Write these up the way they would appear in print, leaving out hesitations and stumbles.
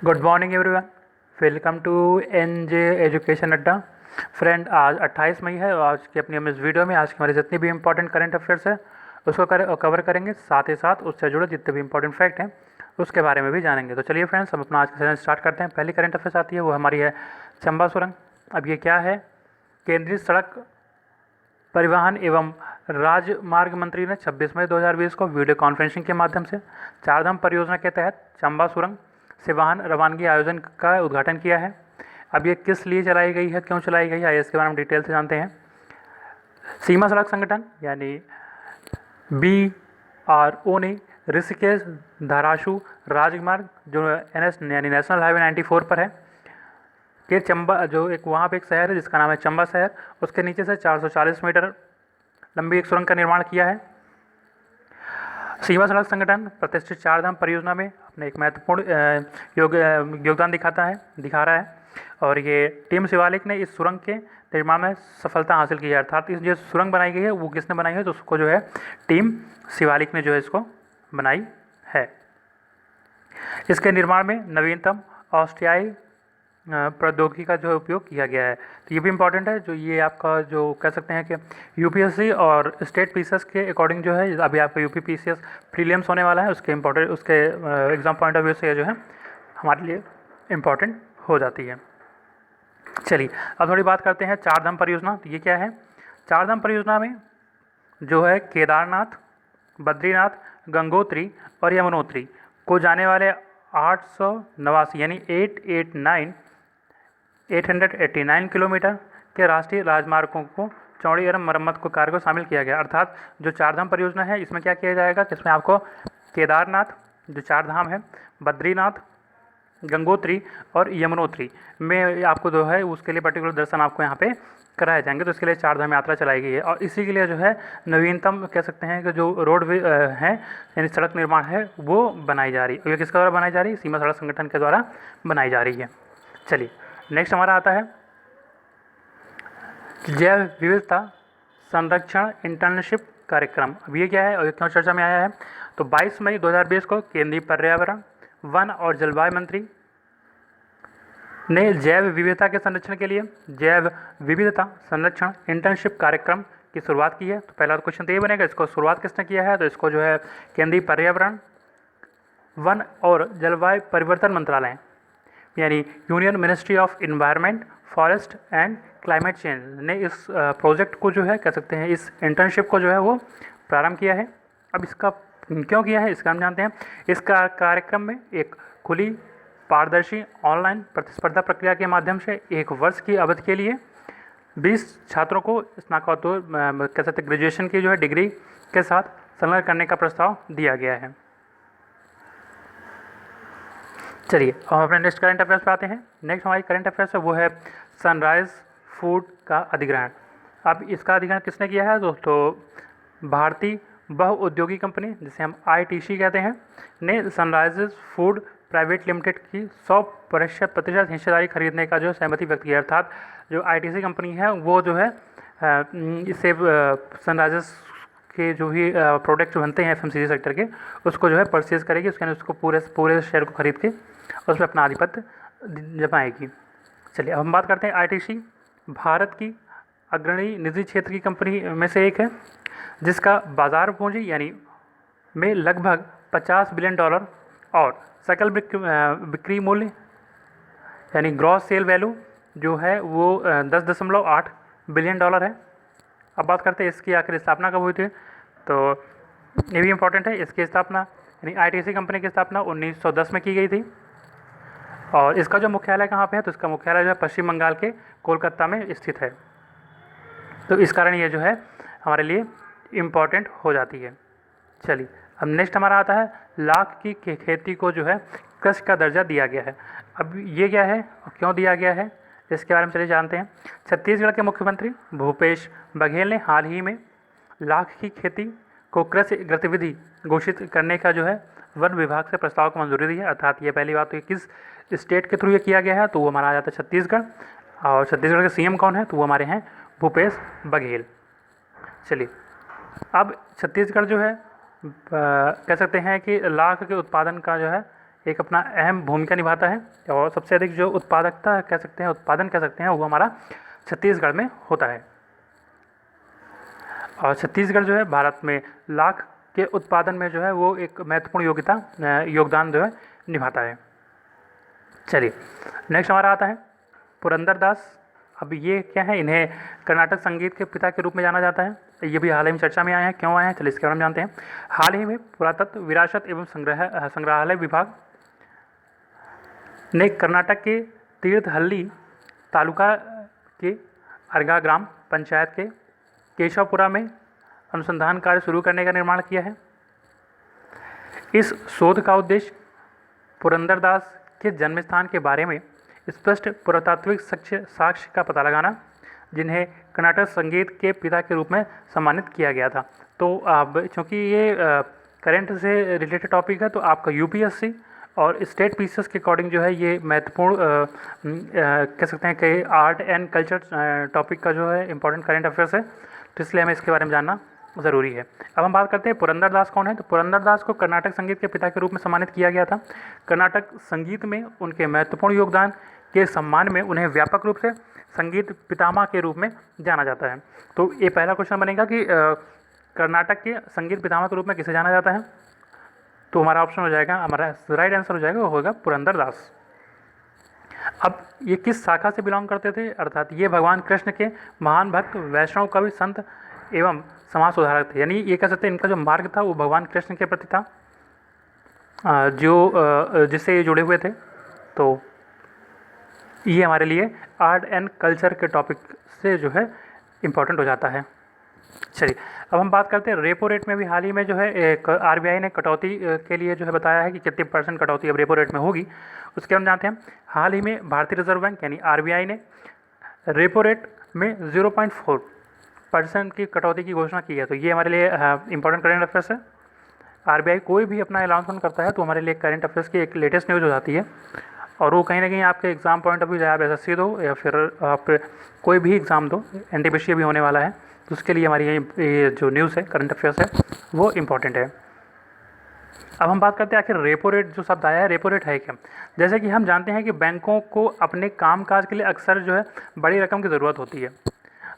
Good morning everyone, welcome to NJ education Adda. Friend, आज 28 मई है और आज की अपनी हम इस वीडियो में आज की हमारी जितनी भी इंपॉर्टेंट करंट अफेयर्स है उसको कवर करेंगे। साथ ही साथ उससे जुड़े जितने भी इंपॉर्टेंट फैक्ट हैं उसके बारे में भी जानेंगे। तो चलिए फ्रेंड्स, हम अपना आज का सेशन स्टार्ट करते हैं। पहली करंट अफेयर्स आती है वो हमारी है चंबा सुरंग। अब ये क्या है? केंद्रीय सड़क परिवहन एवं राजमार्ग मंत्री ने 26 मई 2020 को वीडियो कॉन्फ्रेंसिंग के माध्यम से चारधाम परियोजना के तहत चंबा सुरंग से वाहन रवानगी आयोजन का उद्घाटन किया है। अब ये किस लिए चलाई गई है, क्यों चलाई गई है, आइए इसके बारे में डिटेल से जानते हैं। सीमा सड़क संगठन यानी BRO ने ऋषिकेश धाराशु राजमार्ग जो NS यानी नेशनल हाईवे 94 पर है कि चंबा, जो एक वहाँ पे एक शहर है जिसका नाम है चंबा शहर, उसके नीचे से 440 मीटर लंबी एक सुरंग का निर्माण किया है। सीमा सड़क संगठन प्रतिष्ठित चारधाम परियोजना में अपने एक महत्वपूर्ण योगदान दिखा रहा है और ये टीम शिवालिक ने इस सुरंग के निर्माण में सफलता हासिल की है। अर्थात इस जो सुरंग बनाई गई है वो किसने बनाई है? तो उसको जो है टीम शिवालिक ने जो है इसको बनाई है। इसके निर्माण में नवीनतम ऑस्ट्रियाई प्रौद्योगिकी का जो उपयोग किया गया है। तो ये भी इम्पॉर्टेंट है। जो ये आपका जो कह सकते हैं कि UPSC और स्टेट पीसीएस के अकॉर्डिंग जो है अभी आपका UP PCS प्रीलिम्स होने वाला है, उसके एग्ज़ाम पॉइंट ऑफ व्यू से ये जो है हमारे लिए इम्पॉर्टेंट हो जाती है। चलिए अब थोड़ी बात करते हैं चारधाम परियोजना। तो ये क्या है? चारधाम परियोजना में जो है केदारनाथ, बद्रीनाथ, गंगोत्री और यमुनोत्री को जाने वाले 889 यानी 889 किलोमीटर के राष्ट्रीय राजमार्गों को चौड़ी एवं मरम्मत को कार्य को शामिल किया गया। अर्थात जो चारधाम परियोजना है इसमें क्या किया जाएगा कि इसमें आपको केदारनाथ जो चार धाम है, बद्रीनाथ, गंगोत्री और यमुनोत्री में आपको जो है उसके लिए पर्टिकुलर दर्शन आपको यहाँ पे कराए जाएंगे। तो इसके लिए चारधाम यात्रा चलाई गई है और इसी के लिए जो है नवीनतम कह सकते हैं कि जो रोडवे है यानी सड़क निर्माण है वो बनाई जा रही है। और ये किसके द्वारा बनाई जा रही है? सीमा सड़क संगठन के द्वारा बनाई जा रही है। चलिए नेक्स्ट हमारा आता है जैव विविधता संरक्षण इंटर्नशिप कार्यक्रम। अब ये क्या है और ये क्यों चर्चा में आया है? तो 22 मई 2020 को केंद्रीय पर्यावरण, वन और जलवायु मंत्री ने जैव विविधता के संरक्षण के लिए जैव विविधता संरक्षण इंटर्नशिप कार्यक्रम की शुरुआत की है। तो पहला क्वेश्चन तो ये बनेगा, इसको शुरुआत किसने किया है? तो इसको जो है केंद्रीय पर्यावरण, वन और जलवायु परिवर्तन मंत्रालय यानी union ministry of environment, forest and climate change ने इस प्रोजेक्ट को जो है कह सकते हैं इस इंटर्नशिप को जो है वो प्रारंभ किया है। अब इसका क्यों किया है इसका हम जानते हैं। इसका कार्यक्रम में एक खुली, पारदर्शी ऑनलाइन प्रतिस्पर्धा प्रक्रिया के माध्यम से 1 वर्ष की अवधि के लिए 20 छात्रों को स्नातकोत्तर कह सकते ग्रेजुएशन की जो है डिग्री के साथ संलग्न करने का प्रस्ताव दिया गया है। चलिए हम अपने नेक्स्ट करंट अफेयर्स पे आते हैं। नेक्स्ट हमारी करंट अफेयर्स है वो है सनराइज फूड का अधिग्रहण। अब इसका अधिग्रहण किसने किया है? दोस्तों भारतीय बहुउद्योगी कंपनी जिसे हम ITC कहते हैं ने सनराइज फूड प्राइवेट लिमिटेड की 100% हिस्सेदारी खरीदने का जो सहमति व्यक्त किया। अर्थात जो ITC कंपनी है वो जो है इससे सनराइजर्स के जो भी प्रोडक्ट बनते हैं FMCG सेक्टर के उसको जो है परचेज करेगी, उसके उसको पूरे शेयर को खरीद के उसमें अपना आधिपत्य जमाएगी। चलिए अब हम बात करते हैं ITC भारत की अग्रणी निजी क्षेत्र की कंपनी में से एक है जिसका बाजार पूंजी यानी में लगभग $50 बिलियन और सकल बिक्री मूल्य यानी ग्रॉस सेल वैल्यू जो है वो $10.8 बिलियन है। अब बात करते हैं इसकी आखिर स्थापना कब हुई थी। तो ये भी इम्पोर्टेंट है। इसकी स्थापना यानी ITC कंपनी की स्थापना 1910 में की गई थी और इसका जो मुख्यालय कहाँ पे है? तो इसका मुख्यालय जो है पश्चिम बंगाल के कोलकाता में स्थित है। तो इस कारण ये जो है हमारे लिए इम्पॉर्टेंट हो जाती है। चलिए अब नेक्स्ट हमारा आता है लाख की खेती को जो है कृषि का दर्जा दिया गया है। अब ये क्या है और क्यों दिया गया है इसके बारे में चलिए जानते हैं। छत्तीसगढ़ के मुख्यमंत्री भूपेश बघेल ने हाल ही में लाख की खेती को कृषि गतिविधि घोषित करने का जो है वन विभाग से प्रस्ताव को मंजूरी दी है। अर्थात ये पहली बात तो किस स्टेट के थ्रू ये किया गया है? तो वो हमारा आ जाता है छत्तीसगढ़ और छत्तीसगढ़ के CM कौन है? तो वो हमारे हैं भूपेश बघेल। चलिए अब छत्तीसगढ़ जो है कह सकते हैं कि लाख के उत्पादन का जो है एक अपना अहम भूमिका निभाता है और सबसे अधिक जो उत्पादकता कह सकते हैं, उत्पादन कह सकते हैं, वो हमारा छत्तीसगढ़ में होता है। और छत्तीसगढ़ जो है भारत में लाख के उत्पादन में जो है वो एक महत्वपूर्ण योगदान जो है निभाता है। चलिए नेक्स्ट हमारा आता है पुरंदरदास। अब ये क्या है, इन्हें कर्नाटक संगीत के पिता के रूप में जाना जाता है। ये भी हाल ही में चर्चा में आए हैं, क्यों आए हैं चलिए इसके बारे में जानते हैं। हाल ही में पुरातत्व विरासत एवं संग्रहालय विभाग ने कर्नाटक के तीर्थहल्ली तालुका के अर्गा ग्राम पंचायत के केशवपुरा में अनुसंधान कार्य शुरू करने का निर्माण किया है। इस शोध का उद्देश्य पुरंदरदास के जन्म स्थान के बारे में स्पष्ट पुरातात्विक साक्ष्य का पता लगाना, जिन्हें कर्नाटक संगीत के पिता के रूप में सम्मानित किया गया था। तो अब चूँकि ये करंट से रिलेटेड टॉपिक है, तो आपका यूपीएससी और स्टेट पीसीएस के अकॉर्डिंग जो है ये महत्वपूर्ण कह सकते हैं कि आर्ट एंड कल्चर टॉपिक का जो है इंपॉर्टेंट करंट अफेयर्स है, तो इसलिए हमें इसके बारे में जानना ज़रूरी है। अब हम बात करते हैं पुरंदरदास कौन है। तो पुरंदरदास को कर्नाटक संगीत के पिता के रूप में सम्मानित किया गया था। कर्नाटक संगीत में उनके महत्वपूर्ण योगदान के सम्मान में उन्हें व्यापक रूप से संगीत पितामह के रूप में जाना जाता है। तो ये पहला क्वेश्चन बनेगा कि कर्नाटक के संगीत पितामह के रूप में किसे जाना जाता है, तो हमारा ऑप्शन हो जाएगा, हमारा राइट आंसर हो जाएगा, वो होगा पुरंदरदास। अब ये किस शाखा से बिलोंग करते थे, अर्थात ये भगवान कृष्ण के महान भक्त, वैष्णव कवि, संत एवं समाज सुधारक थे। यानी ये कह सकते हैं इनका जो मार्ग था वो भगवान कृष्ण के प्रति था, जो जिससे ये जुड़े हुए थे। तो ये हमारे लिए आर्ट एंड कल्चर के टॉपिक से जो है इम्पोर्टेंट हो जाता है। चलिए अब हम बात करते हैं रेपो रेट में भी हाल ही में जो है एक आरबीआई ने कटौती के लिए जो है बताया है कि कितने % कटौती अब रेपो रेट में होगी, उसके हम जानते हैं। हाल ही में भारतीय रिजर्व बैंक यानी आरबीआई ने रेपो रेट में 0.4% की कटौती की घोषणा की है। तो ये हमारे लिए इंपॉर्टेंट करंट अफेयर्स है। आरबीआई कोई भी अपना अनाउंसमेंट करता है तो हमारे लिए करंट अफेयर्स की एक लेटेस्ट न्यूज़ हो जाती है, और वो कहीं ना कहीं आपके एग्ज़ाम पॉइंट ऑफ व्यू, चाहे आप एसएससी दो या फिर आप कोई भी एग्ज़ाम दो, एनटीपीसी भी होने वाला है, तो उसके लिए हमारी ये जो न्यूज़ है करंट अफेयर्स है वो इम्पॉर्टेंट है। अब हम बात करते हैं आखिर रेपो रेट जो शब्द आया है, रेपो रेट है क्या। जैसे कि हम जानते हैं कि बैंकों को अपने कामकाज के लिए अक्सर जो है बड़ी रकम की ज़रूरत होती है,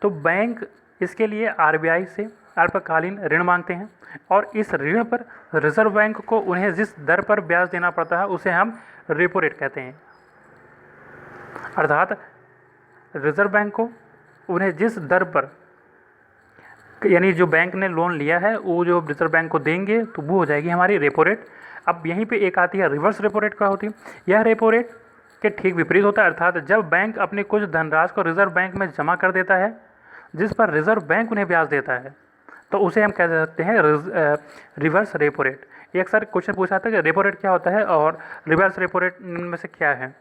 तो बैंक इसके लिए आरबीआई से अल्पकालीन ऋण मांगते हैं, और इस ऋण पर रिजर्व बैंक को उन्हें जिस दर पर ब्याज देना पड़ता है उसे हम रेपो रेट कहते हैं। अर्थात रिजर्व बैंक को उन्हें जिस दर पर, यानी जो बैंक ने लोन लिया है वो जो रिजर्व बैंक को देंगे तो वो हो जाएगी हमारी रेपो रेट। अब यहीं पे एक आती है रिवर्स रेपो रेट क्या होती है। यह रेपो रेट के ठीक विपरीत होता है, अर्थात जब बैंक अपने कुछ धनराशि को रिजर्व बैंक में जमा कर देता है जिस पर रिजर्व बैंक उन्हें ब्याज देता है, तो उसे हम कह सकते हैं रिवर्स रेपो रेट। ये अक्सर क्वेश्चन पूछा था कि रेपो रेट क्या होता है और रिवर्स रेपो रेट इनमें से क्या है।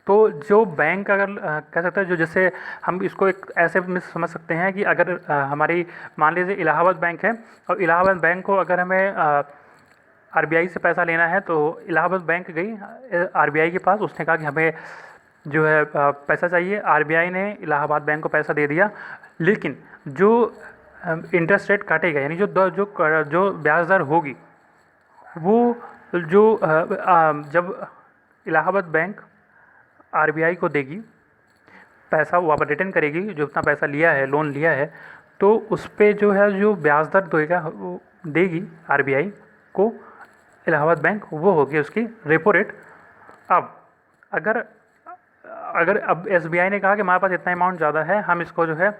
तो जो बैंक अगर कह सकते हैं, जो जैसे हम इसको एक ऐसे में समझ सकते हैं कि अगर हमारी मान लीजिए इलाहाबाद बैंक है, और इलाहाबाद बैंक को अगर हमें आरबीआई से पैसा लेना है, तो इलाहाबाद बैंक गई आरबीआई के पास, उसने कहा कि हमें जो है पैसा चाहिए। आरबीआई ने इलाहाबाद बैंक को पैसा दे दिया, लेकिन जो इंटरेस्ट रेट काटेगा, यानी जो ब्याज दर होगी वो जो जब इलाहाबाद बैंक आरबीआई को देगी पैसा, वो वापस रिटर्न करेगी जो उतना पैसा लिया है, लोन लिया है, तो उस पर जो है जो ब्याज दर देगा वो देगी आरबीआई को इलाहाबाद बैंक, वो होगी उसकी रेपो रेट। अब अगर अब एसबीआई ने कहा कि हमारे पास इतना अमाउंट ज़्यादा है, हम इसको जो है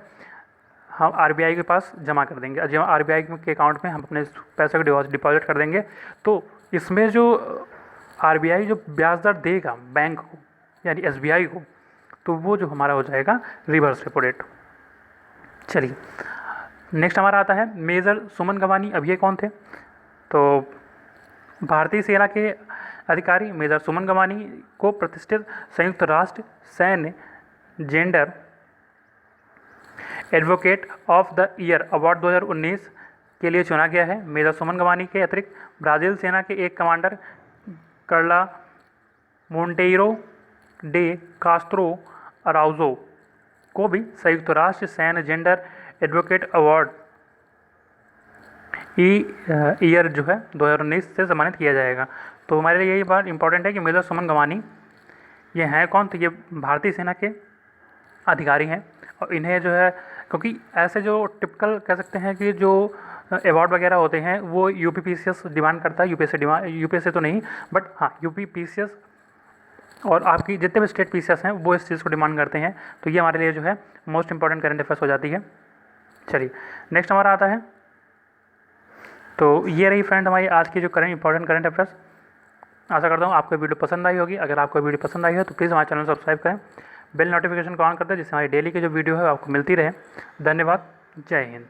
हम आरबीआई के पास जमा कर देंगे, जब आरबीआई के अकाउंट में हम अपने पैसे को डिपॉजिट कर देंगे, तो इसमें जो आरबीआई जो ब्याज दर देगा बैंक को यानी एसबीआई को, तो वो जो हमारा हो जाएगा रिवर्स रेपो रेट। चलिए नेक्स्ट हमारा आता है मेजर सुमन गवानी। अब ये कौन थे, तो भारतीय सेना के अधिकारी मेजर सुमन गवानी को प्रतिष्ठित संयुक्त राष्ट्र सैन्य gender advocate of the year award 2019 के लिए चुना गया है। मेजर सुमन गवानी के अतिरिक्त ब्राज़ील सेना के एक कमांडर कार्ला मोंटेiro डे कास्त्रो अराउजो को भी संयुक्त राष्ट्र सैन्य जेंडर एडवोकेट अवार्ड ईयर जो है 2019 से सम्मानित किया जाएगा। तो हमारे लिए यही बात इंपॉर्टेंट है कि मेजर सुमन गवानी ये हैं कौन, तो ये भारतीय सेना के अधिकारी हैं। और इन्हें जो है, क्योंकि ऐसे जो टिपिकल कह सकते हैं कि जो अवार्ड वगैरह होते हैं वो यूपीपीसीएस डिमांड करता है, यूपीएससी तो नहीं, बट हाँ यूपीपीसीएस और आपकी जितने भी स्टेट पीसीएस हैं वो इस चीज़ को डिमांड करते हैं। तो ये हमारे लिए जो है मोस्ट इंपॉर्टेंट करंट अफेयर्स हो जाती है। चलिए नेक्स्ट हमारा आता है, तो ये रही फ्रेंड हमारी आज की जो इंपॉर्टेंट करंट अफेयर्स। आशा करता हूँ आपको वीडियो पसंद आई होगी। अगर आपको वीडियो पसंद आई है तो प्लीज़ हमारे चैनल को सब्सक्राइब करें, बेल नोटिफिकेशन को ऑन कर दें, जिससे हमारी डेली की जो वीडियो है आपको मिलती रहे। धन्यवाद, जय हिंद।